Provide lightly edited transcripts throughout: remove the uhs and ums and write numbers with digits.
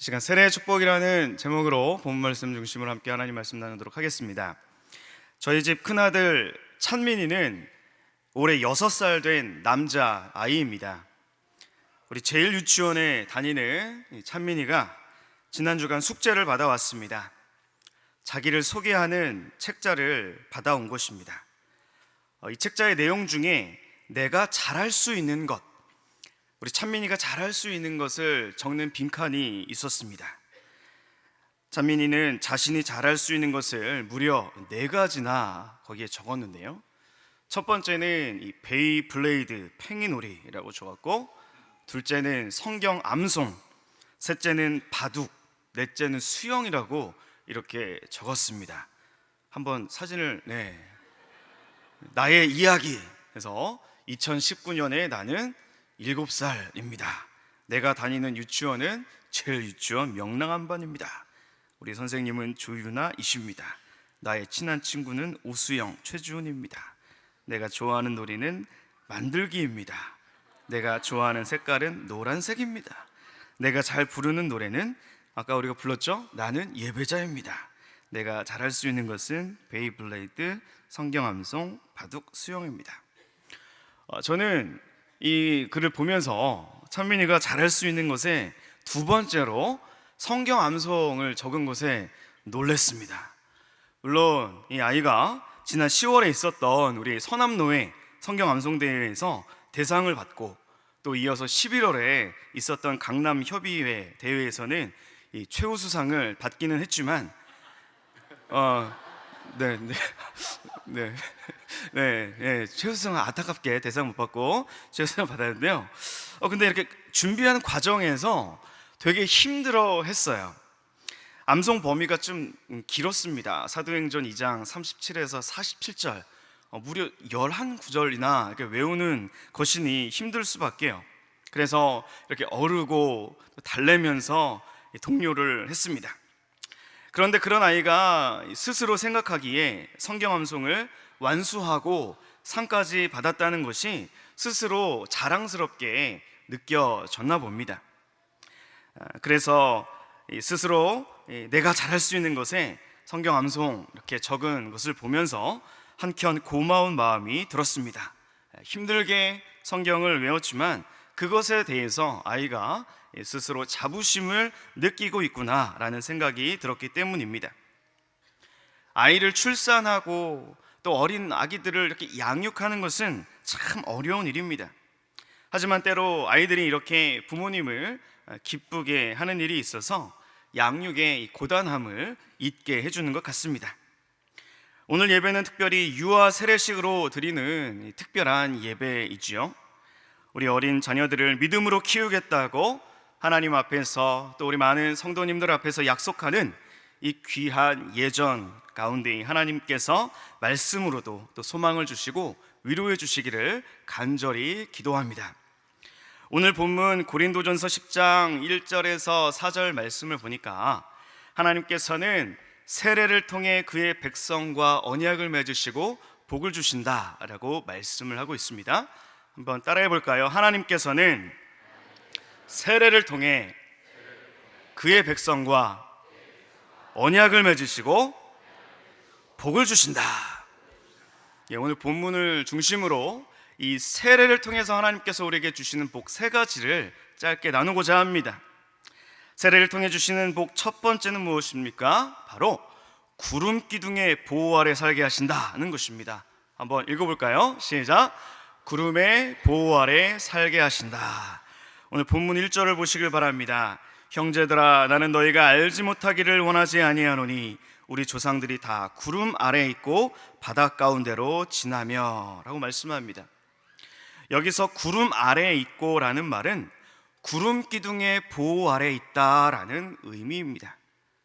시간 세례의 축복이라는 제목으로 본 말씀 중심으로 함께 하나님 말씀 나누도록 하겠습니다. 저희 집 큰아들 찬민이는 올해 6살 된 남자 아이입니다. 우리 제일 유치원에 다니는 찬민이가 지난 주간 숙제를 받아왔습니다. 자기를 소개하는 책자를 받아온 것입니다. 이 책자의 내용 중에 내가 잘할 수 있는 것, 우리 찬민이가 잘할 수 있는 것을 적는 빈칸이 있었습니다. 찬민이는 자신이 잘할 수 있는 것을 무려 4가지나 거기에 적었는데요. 첫 번째는 이 베이블레이드 팽이놀이라고 적었고, 둘째는 성경 암송, 셋째는 바둑, 넷째는 수영이라고 이렇게 적었습니다. 한번 사진을 나의 이야기 해서 2019년에 나는 7살입니다. 내가 다니는 유치원은 제일 유치원 명랑한반입니다. 우리 선생님은 조유나이십니다. 나의 친한 친구는 오수영, 최주훈입니다. 내가 좋아하는 놀이는 만들기입니다. 내가 좋아하는 색깔은 노란색입니다. 내가 잘 부르는 노래는 아까 우리가 불렀죠? 나는 예배자입니다. 내가 잘할 수 있는 것은 베이블레이드, 성경암송, 바둑, 수영입니다. 저는 이 글을 보면서 찬민이가 잘할 수 있는 것에 두 번째로 성경 암송을 적은 것에 놀랐습니다. 물론 이 아이가 지난 10월에 있었던 우리 서남노회 성경 암송 대회에서 대상을 받고, 또 이어서 11월에 있었던 강남 협의회 대회에서는 이 최우수상을 받기는 했지만 최우수상은 안타깝게 대상 못 받고 최우수상 받았는데요. 근데 이렇게 준비하는 과정에서 되게 힘들어 했어요. 암송 범위가 좀 길었습니다. 사도행전 2장 37에서 47절, 무려 11구절이나 이렇게 외우는 것이니 힘들 수밖에요. 그래서 이렇게 어르고 달래면서 독려를 했습니다. 그런데 그런 아이가 스스로 생각하기에 성경 암송을 완수하고 상까지 받았다는 것이 스스로 자랑스럽게 느껴졌나 봅니다. 그래서 스스로 내가 잘할 수 있는 것에 성경 암송 이렇게 적은 것을 보면서 한켠 고마운 마음이 들었습니다. 힘들게 성경을 외웠지만 그것에 대해서 아이가 스스로 자부심을 느끼고 있구나라는 생각이 들었기 때문입니다. 아이를 출산하고 또 어린 아기들을 이렇게 양육하는 것은 참 어려운 일입니다. 하지만 때로 아이들이 이렇게 부모님을 기쁘게 하는 일이 있어서 양육의 고단함을 잊게 해주는 것 같습니다. 오늘 예배는 특별히 유아 세례식으로 드리는 특별한 예배이지요. 우리 어린 자녀들을 믿음으로 키우겠다고 하나님 앞에서 또 우리 많은 성도님들 앞에서 약속하는 이 귀한 예전 가운데 하나님께서 말씀으로도 또 소망을 주시고 위로해 주시기를 간절히 기도합니다. 오늘 본문 고린도전서 10장 1절에서 4절 말씀을 보니까 하나님께서는 세례를 통해 그의 백성과 언약을 맺으시고 복을 주신다라고 말씀을 하고 있습니다. 한번 따라해 볼까요? 하나님께서는 세례를 통해 그의 백성과 언약을 맺으시고 복을 주신다. 오늘 본문을 중심으로 이 세례를 통해서 하나님께서 우리에게 주시는 복 3가지를 짧게 나누고자 합니다. 세례를 통해 주시는 복 첫 번째는 무엇입니까? 바로 구름 기둥의 보호 아래 살게 하신다는 것입니다. 한번 읽어볼까요? 시작. 구름의 보호 아래 살게 하신다. 오늘 본문 1절을 보시길 바랍니다. 형제들아, 나는 너희가 알지 못하기를 원하지 아니하노니 우리 조상들이 다 구름 아래에 있고 바다 가운데로 지나며 라고 말씀합니다. 여기서 구름 아래에 있고 라는 말은 구름 기둥의 보호 아래에 있다라는 의미입니다.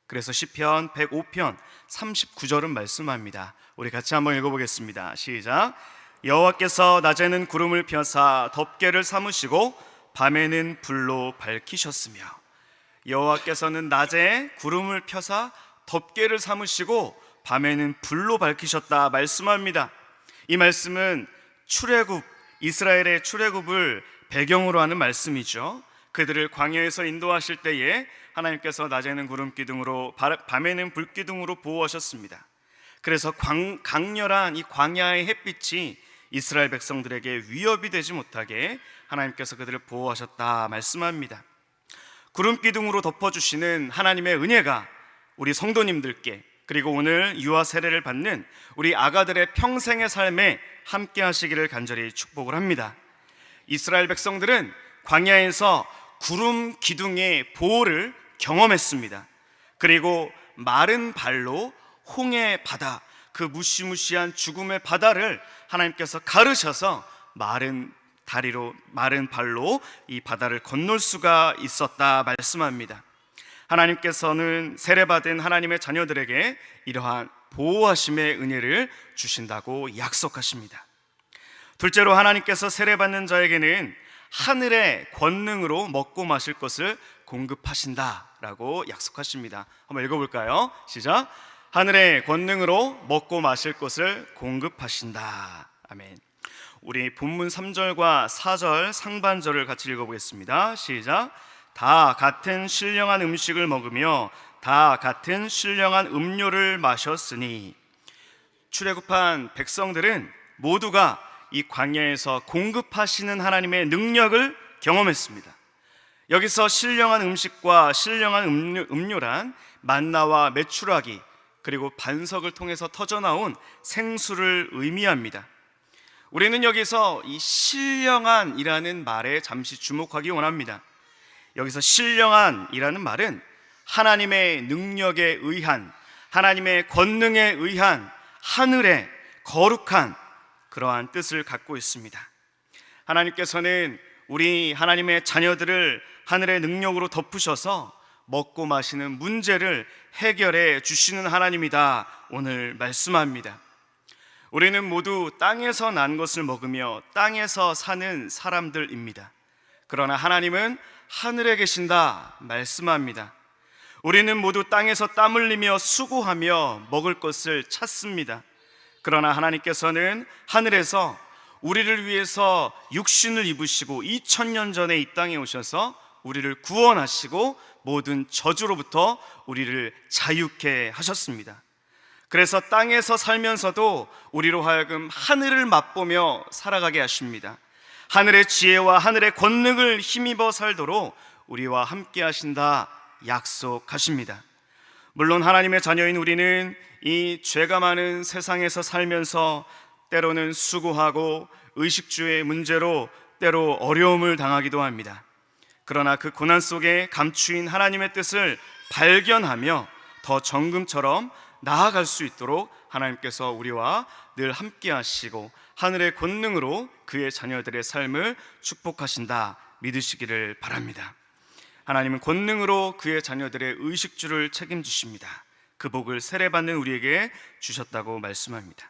그래서 시편 105편 39절은 말씀합니다. 우리 같이 한번 읽어보겠습니다. 시작. 여호와께서 낮에는 구름을 펴사 덮개를 삼으시고 밤에는 불로 밝히셨으며. 여호와께서는 낮에 구름을 펴사 덮개를 삼으시고 밤에는 불로 밝히셨다 말씀합니다. 이 말씀은 출애굽, 이스라엘의 출애굽을 배경으로 하는 말씀이죠. 그들을 광야에서 인도하실 때에 하나님께서 낮에는 구름 기둥으로 밤에는 불 기둥으로 보호하셨습니다. 그래서 강렬한 이 광야의 햇빛이 이스라엘 백성들에게 위협이 되지 못하게 하나님께서 그들을 보호하셨다 말씀합니다. 구름 기둥으로 덮어주시는 하나님의 은혜가 우리 성도님들께, 그리고 오늘 유아 세례를 받는 우리 아가들의 평생의 삶에 함께 하시기를 간절히 축복을 합니다. 이스라엘 백성들은 광야에서 구름 기둥의 보호를 경험했습니다. 그리고 마른 발로 홍해 바다, 그 무시무시한 죽음의 바다를 하나님께서 가르셔서 마른 발로 이 바다를 건널 수가 있었다 말씀합니다. 하나님께서는 세례받은 하나님의 자녀들에게 이러한 보호하심의 은혜를 주신다고 약속하십니다. 둘째로 하나님께서 세례받는 자에게는 하늘의 권능으로 먹고 마실 것을 공급하신다라고 약속하십니다. 한번 읽어볼까요? 시작. 하늘의 권능으로 먹고 마실 것을 공급하신다. 아멘. 우리 본문 3절과 4절 상반절을 같이 읽어보겠습니다. 시작. 다 같은 신령한 음식을 먹으며 다 같은 신령한 음료를 마셨으니, 출애굽한 백성들은 모두가 이 광야에서 공급하시는 하나님의 능력을 경험했습니다. 여기서 신령한 음식과 신령한 음료란 만나와 메추라기, 그리고 반석을 통해서 터져나온 생수를 의미합니다. 우리는 여기서 이 신령한이라는 말에 잠시 주목하기 원합니다. 여기서 신령한이라는 말은 하나님의 능력에 의한, 하나님의 권능에 의한 하늘의 거룩한 그러한 뜻을 갖고 있습니다. 하나님께서는 우리 하나님의 자녀들을 하늘의 능력으로 덮으셔서 먹고 마시는 문제를 해결해 주시는 하나님이다 오늘 말씀합니다. 우리는 모두 땅에서 난 것을 먹으며 땅에서 사는 사람들입니다. 그러나 하나님은 하늘에 계신다 말씀합니다. 우리는 모두 땅에서 땀 흘리며 수고하며 먹을 것을 찾습니다. 그러나 하나님께서는 하늘에서 우리를 위해서 육신을 입으시고 2000년 전에 이 땅에 오셔서 우리를 구원하시고 모든 저주로부터 우리를 자유케 하셨습니다. 그래서 땅에서 살면서도 우리로 하여금 하늘을 맛보며 살아가게 하십니다. 하늘의 지혜와 하늘의 권능을 힘입어 살도록 우리와 함께 하신다 약속하십니다. 물론 하나님의 자녀인 우리는 이 죄가 많은 세상에서 살면서 때로는 수고하고 의식주의 문제로 때로 어려움을 당하기도 합니다. 그러나 그 고난 속에 감추인 하나님의 뜻을 발견하며 더 정금처럼 나아갈 수 있도록 하나님께서 우리와 늘 함께 하시고 하늘의 권능으로 그의 자녀들의 삶을 축복하신다 믿으시기를 바랍니다. 하나님은 권능으로 그의 자녀들의 의식주를 책임지십니다. 그 복을 세례받는 우리에게 주셨다고 말씀합니다.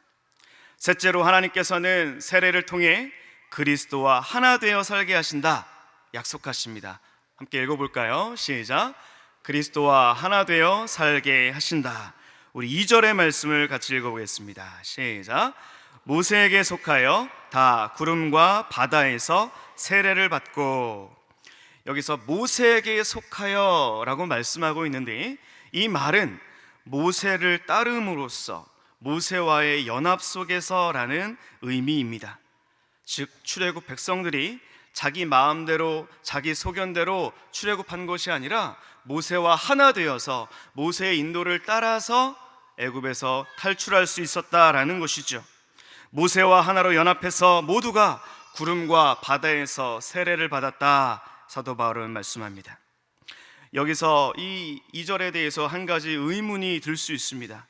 셋째로 하나님께서는 세례를 통해 그리스도와 하나 되어 살게 하신다 약속하십니다. 함께 읽어볼까요? 시작. 그리스도와 하나 되어 살게 하신다. 우리 2절의 말씀을 같이 읽어보겠습니다. 시작. 모세에게 속하여 다 구름과 바다에서 세례를 받고, 여기서 모세에게 속하여 라고 말씀하고 있는데, 이 말은 모세를 따름으로써 모세와의 연합 속에서라는 의미입니다. 즉 출애굽 백성들이 자기 마음대로 자기 소견대로 출애굽한 것이 아니라 모세와 하나 되어서 모세의 인도를 따라서 애굽에서 탈출할 수 있었다라는 것이죠. 모세와 하나로 연합해서 모두가 구름과 바다에서 세례를 받았다 사도 바울은 말씀합니다. 여기서 이 2절에 대해서 한 가지 의문이 들 수 있습니다.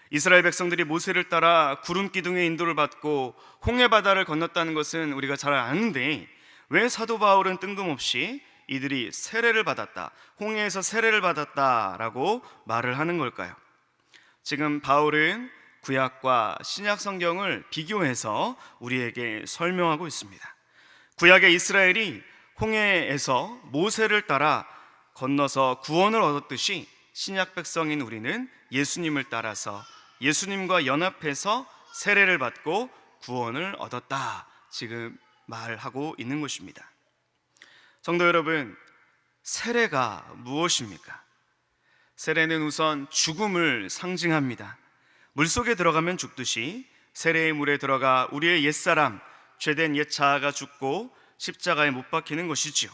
이스라엘 백성들이 모세를 따라 구름 기둥의 인도를 받고 홍해 바다를 건넜다는 것은 우리가 잘 아는데, 왜 사도 바울은 뜬금없이 이들이 세례를 받았다, 홍해에서 세례를 받았다라고 말을 하는 걸까요? 지금 바울은 구약과 신약 성경을 비교해서 우리에게 설명하고 있습니다. 구약의 이스라엘이 홍해에서 모세를 따라 건너서 구원을 얻었듯이 신약 백성인 우리는 예수님을 따라서 예수님과 연합해서 세례를 받고 구원을 얻었다 지금 말하고 있는 것입니다. 성도 여러분, 세례가 무엇입니까? 세례는 우선 죽음을 상징합니다. 물속에 들어가면 죽듯이 세례의 물에 들어가 우리의 옛사람, 죄된 옛 자아가 죽고 십자가에 못 박히는 것이지요.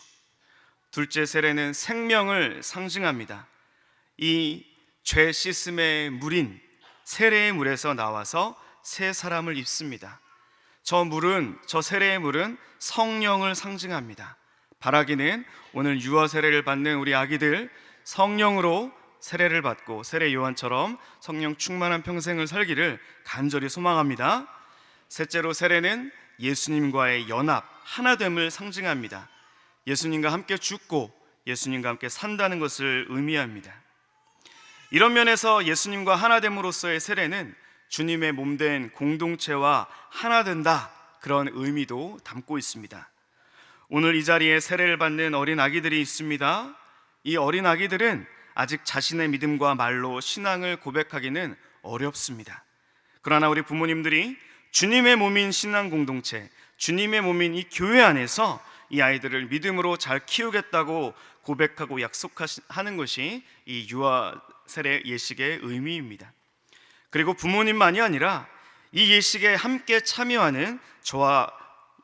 둘째, 세례는 생명을 상징합니다. 이 죄 씻음의 물인 세례의 물에서 나와서 새 사람을 입습니다. 저 세례의 물은 성령을 상징합니다. 바라기는 오늘 유아 세례를 받는 우리 아기들 성령으로 세례를 받고 세례 요한처럼 성령 충만한 평생을 살기를 간절히 소망합니다. 셋째로, 세례는 예수님과의 연합, 하나됨을 상징합니다. 예수님과 함께 죽고 예수님과 함께 산다는 것을 의미합니다. 이런 면에서 예수님과 하나됨으로써의 세례는 주님의 몸된 공동체와 하나 된다, 그런 의미도 담고 있습니다. 오늘 이 자리에 세례를 받는 어린 아기들이 있습니다. 이 어린 아기들은 아직 자신의 믿음과 말로 신앙을 고백하기는 어렵습니다. 그러나 우리 부모님들이 주님의 몸인 신앙 공동체, 주님의 몸인 이 교회 안에서 이 아이들을 믿음으로 잘 키우겠다고 고백하고 약속하는 것이 이 유아 세례 예식의 의미입니다. 그리고 부모님만이 아니라 이 예식에 함께 참여하는 저와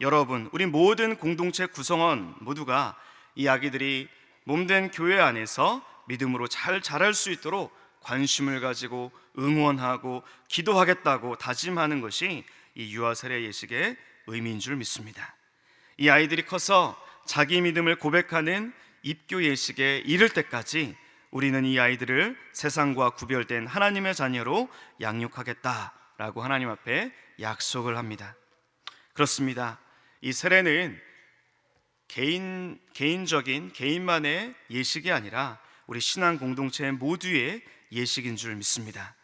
여러분, 우리 모든 공동체 구성원 모두가 이 아기들이 몸된 교회 안에서 믿음으로 잘 자랄 수 있도록 관심을 가지고 응원하고 기도하겠다고 다짐하는 것이 이 유아 세례 예식의 의미인 줄 믿습니다. 이 아이들이 커서 자기 믿음을 고백하는 입교 예식에 이를 때까지 우리는 이 아이들을 세상과 구별된 하나님의 자녀로 양육하겠다라고 하나님 앞에 약속을 합니다. 그렇습니다. 이 세례는 개인적인 개인만의 예식이 아니라 우리 신앙 공동체 모두의 예식인 줄 믿습니다.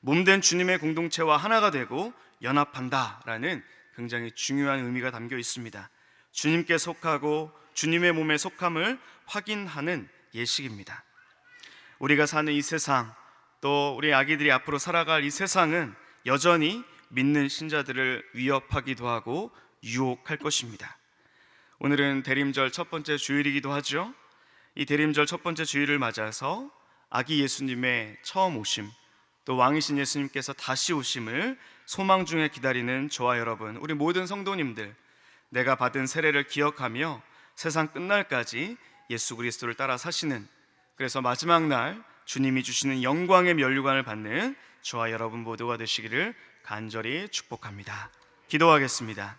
몸된 주님의 공동체와 하나가 되고 연합한다라는 굉장히 중요한 의미가 담겨 있습니다. 주님께 속하고 주님의 몸에 속함을 확인하는 예식입니다. 우리가 사는 이 세상, 또 우리 아기들이 앞으로 살아갈 이 세상은 여전히 믿는 신자들을 위협하기도 하고 유혹할 것입니다. 오늘은 대림절 첫 번째 주일이기도 하죠. 이 대림절 첫 번째 주일을 맞아서 아기 예수님의 처음 오심, 또 왕이신 예수님께서 다시 오심을 소망 중에 기다리는 저와 여러분, 우리 모든 성도님들, 내가 받은 세례를 기억하며 세상 끝날까지 예수 그리스도를 따라 사시는, 그래서 마지막 날 주님이 주시는 영광의 면류관을 받는 저와 여러분 모두가 되시기를 간절히 축복합니다. 기도하겠습니다.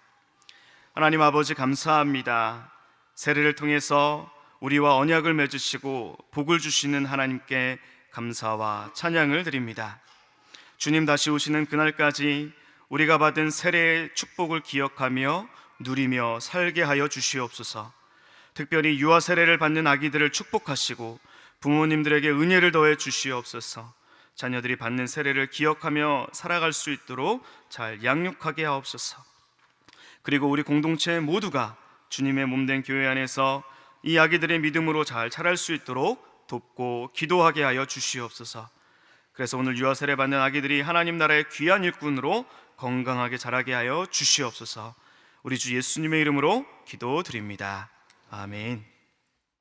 하나님 아버지, 감사합니다. 세례를 통해서 우리와 언약을 맺으시고 복을 주시는 하나님께 감사와 찬양을 드립니다. 주님 다시 오시는 그날까지 우리가 받은 세례의 축복을 기억하며 누리며 살게 하여 주시옵소서. 특별히 유아 세례를 받는 아기들을 축복하시고 부모님들에게 은혜를 더해 주시옵소서. 자녀들이 받는 세례를 기억하며 살아갈 수 있도록 잘 양육하게 하옵소서. 그리고 우리 공동체 모두가 주님의 몸된 교회 안에서 이 아기들의 믿음으로 잘 자랄 수 있도록 돕고 기도하게 하여 주시옵소서. 그래서 오늘 유아 세례 받는 아기들이 하나님 나라의 귀한 일꾼으로 건강하게 자라게 하여 주시옵소서. 우리 주 예수님의 이름으로 기도드립니다. 아멘.